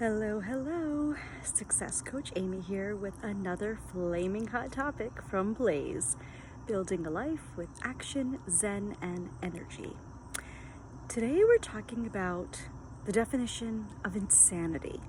Hello, hello. Success Coach Amy here with another flaming hot topic from Blaze, building a life with action, zen, and energy. Today we're talking about the definition of insanity.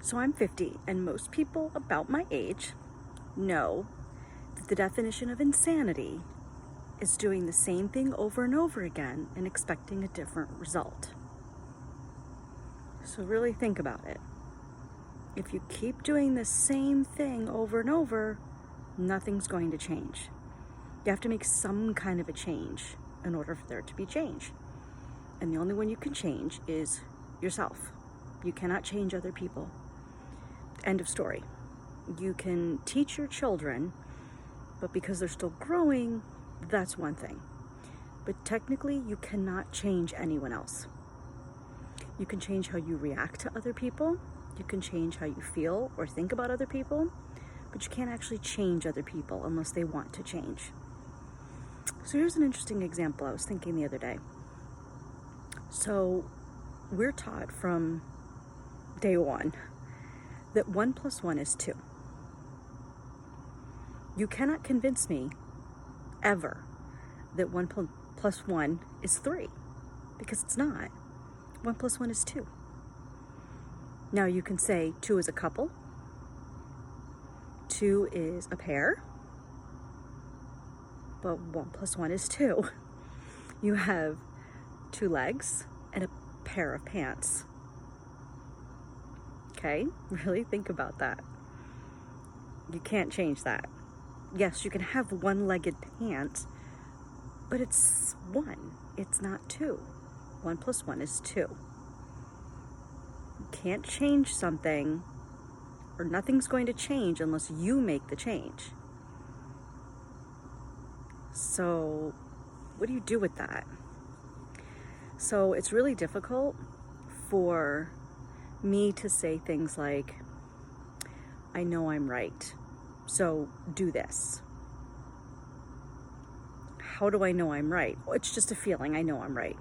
So I'm 50, and most people about my age know that the definition of insanity is doing the same thing over and over again and expecting a different result. So really think about it. If you keep doing the same thing over and over, nothing's going to change. You have to make some kind of a change in order for there to be change. And the only one you can change is yourself. You cannot change other people. End of story. You can teach your children, but because they're still growing, that's one thing. But technically, you cannot change anyone else. You can change how you react to other people. You can change how you feel or think about other people, but you can't actually change other people unless they want to change. So here's an interesting example I was thinking the other day. So we're taught from day one that 1 + 1 is 2. You cannot convince me ever that 1 + 1 is 3, because it's not. 1 + 1 is 2. Now you can say 2 is a couple, 2 is a pair, but 1 + 1 is 2. You have 2 legs and a pair of pants. Okay, really think about that. You can't change that. Yes, you can have one-legged pants, but it's 1, it's not 2. 1 + 1 is 2. You can't change something, or nothing's going to change unless you make the change. So what do you do with that? So it's really difficult for me to say things like, I know I'm right, so do this. How do I know I'm right? Well, it's just a feeling. I know I'm right.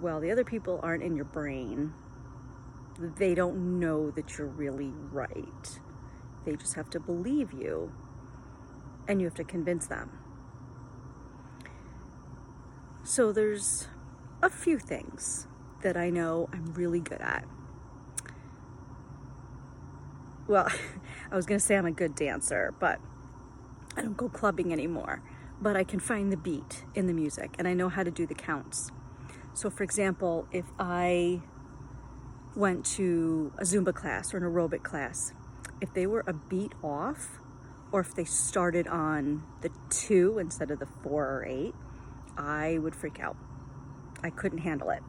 Well, the other people aren't in your brain. They don't know that you're really right. They just have to believe you, and you have to convince them. So there's a few things that I know I'm really good at. Well, I was going to say I'm a good dancer, but I don't go clubbing anymore. But I can find the beat in the music, and I know how to do the counts. So for example, if I went to a Zumba class or an aerobic class, if they were a beat off, or if they started on the 2 instead of the 4 or 8, I would freak out. I couldn't handle it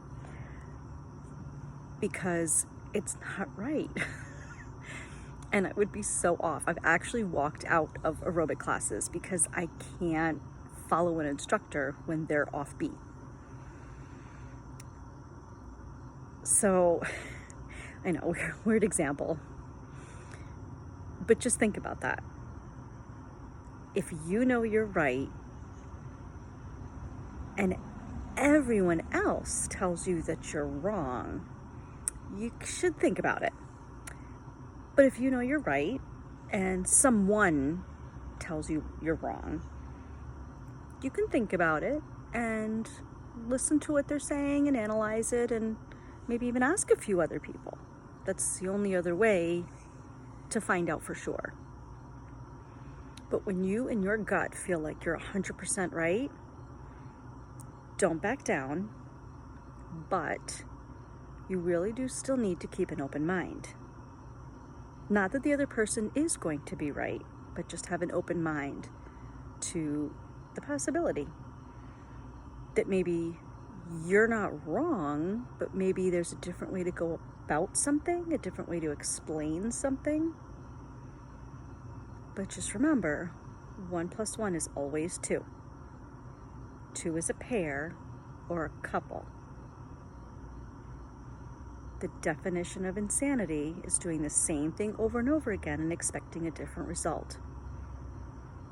because it's not right. And I would be so off. I've actually walked out of aerobic classes because I can't follow an instructor when they're offbeat. So, I know, weird example, but just think about that. If you know you're right and everyone else tells you that you're wrong, you should think about it. But if you know you're right and someone tells you you're wrong, you can think about it and listen to what they're saying and analyze it and maybe even ask a few other people. That's the only other way to find out for sure. But when you in your gut feel like you're 100% right, don't back down, but you really do still need to keep an open mind. Not that the other person is going to be right, but just have an open mind to the possibility that maybe you're not wrong, but maybe there's a different way to go about something, a different way to explain something. But just remember, 1 + 1 is always 2. 2 is a pair or a couple. The definition of insanity is doing the same thing over and over again and expecting a different result.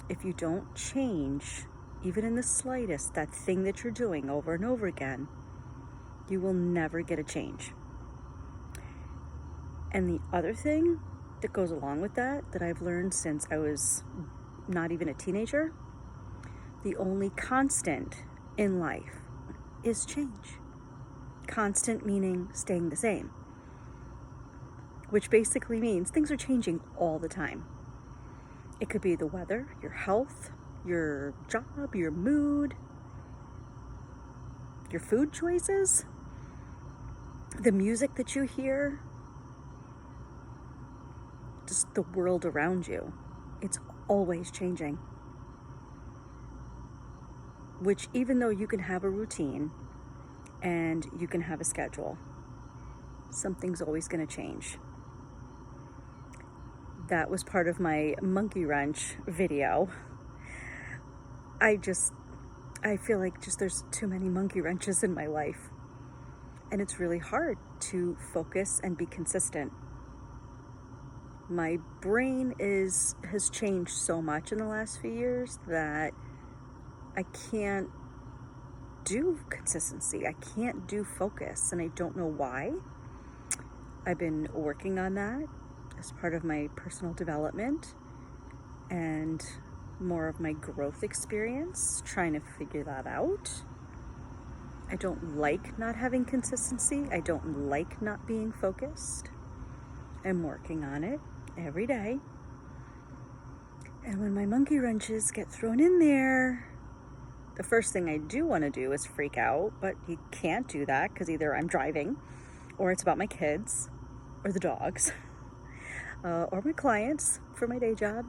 If you don't change, even in the slightest, that thing that you're doing over and over again, You will never get a change. And the other thing that goes along with that I've learned since I was not even a teenager, the only constant in life is change. Constant meaning staying the same, which basically means things are changing all the time. It could be the weather, your health, your job, your mood, your food choices, the music that you hear, just the world around you. It's always changing. Which, even though you can have a routine and you can have a schedule, something's always going to change. That was part of my monkey wrench video. I feel like there's too many monkey wrenches in my life. And it's really hard to focus and be consistent. My brain has changed so much in the last few years that I can't do consistency. I can't do focus, and I don't know why. I've been working on that as part of my personal development and more of my growth experience, trying to figure that out. I don't like not having consistency. I don't like not being focused. I'm working on it every day. And when my monkey wrenches get thrown in there, the first thing I do want to do is freak out, but you can't do that because either I'm driving, or it's about my kids, or the dogs, or my clients for my day job.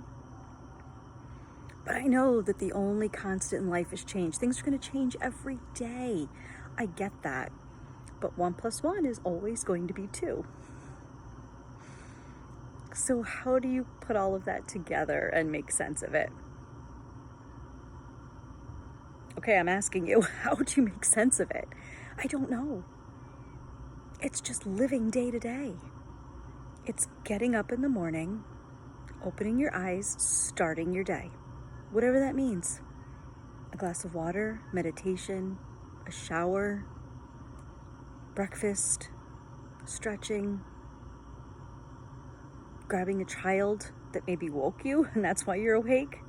But I know that the only constant in life is change. Things are going to change every day. I get that. But 1 + 1 is always going to be 2. So how do you put all of that together and make sense of it? Okay, I'm asking you, how do you make sense of it? I don't know. It's just living day to day. It's getting up in the morning, opening your eyes, starting your day. Whatever that means. A glass of water, meditation, a shower, breakfast, stretching, grabbing a child that maybe woke you and that's why you're awake.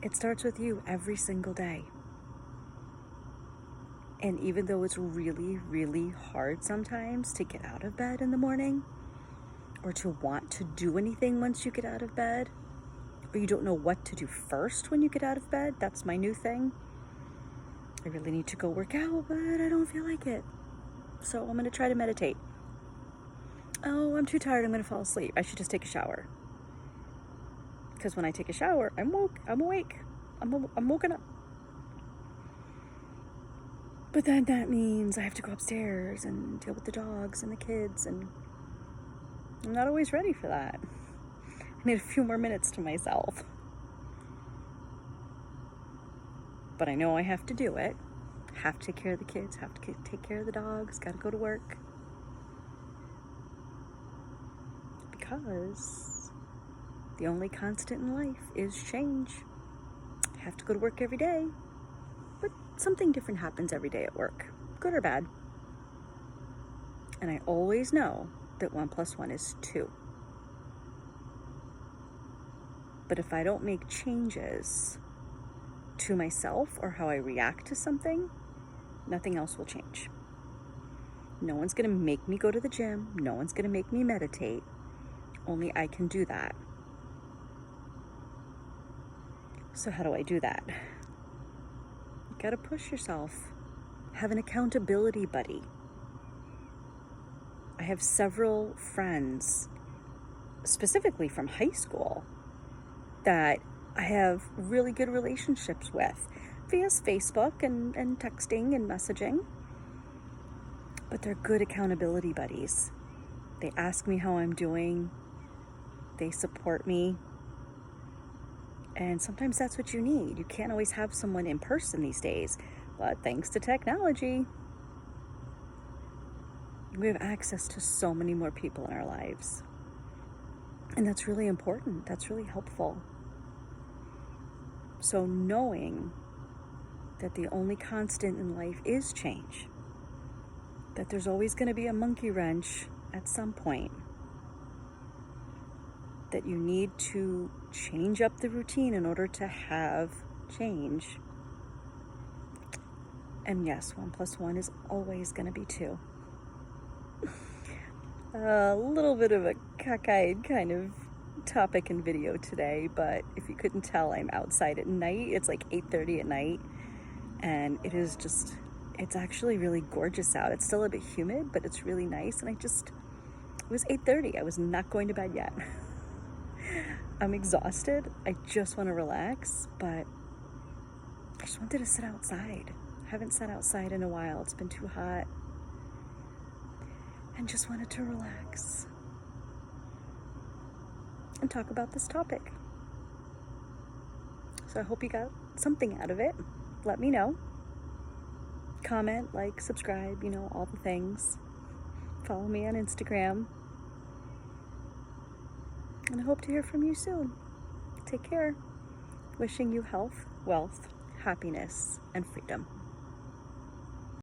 It starts with you every single day. And even though it's really, really hard sometimes to get out of bed in the morning, or to want to do anything once you get out of bed, or you don't know what to do first when you get out of bed, that's my new thing. I really need to go work out, but I don't feel like it. So I'm going to try to meditate. Oh, I'm too tired, I'm going to fall asleep. I should just take a shower. Because when I take a shower, I'm awake. I'm woken up. But then that means I have to go upstairs and deal with the dogs and the kids, and I'm not always ready for that. I need a few more minutes to myself. But I know I have to do it. Have to take care of the kids, have to take care of the dogs, gotta go to work. Because the only constant in life is change. I have to go to work every day, but something different happens every day at work, good or bad. And I always know that 1 + 1 is 2. But if I don't make changes to myself or how I react to something, nothing else will change. No one's going to make me go to the gym. No one's going to make me meditate. Only I can do that. So how do I do that? You got to push yourself. Have an accountability buddy. I have several friends, specifically from high school, that I have really good relationships with via Facebook and texting and messaging. But they're good accountability buddies. They ask me how I'm doing. They support me. And sometimes that's what you need. You can't always have someone in person these days. But thanks to technology, we have access to so many more people in our lives. And that's really important. That's really helpful. So knowing that the only constant in life is change, that there's always going to be a monkey wrench at some point, that you need to change up the routine in order to have change. And yes, 1 + 1 is always going to be 2. A little bit of a cockeyed kind of topic and video today, but if you couldn't tell, I'm outside at night. It's like 8:30 at night, and it's actually really gorgeous out. It's still a bit humid, but it's really nice, and it was 8:30. I was not going to bed yet. I'm exhausted. I just want to relax, but I just wanted to sit outside. I haven't sat outside in a while. It's been too hot, and just wanted to relax and talk about this topic. So I hope you got something out of it. Let me know. Comment, like, subscribe, all the things. Follow me on Instagram. And I hope to hear from you soon. Take care. Wishing you health, wealth, happiness, and freedom.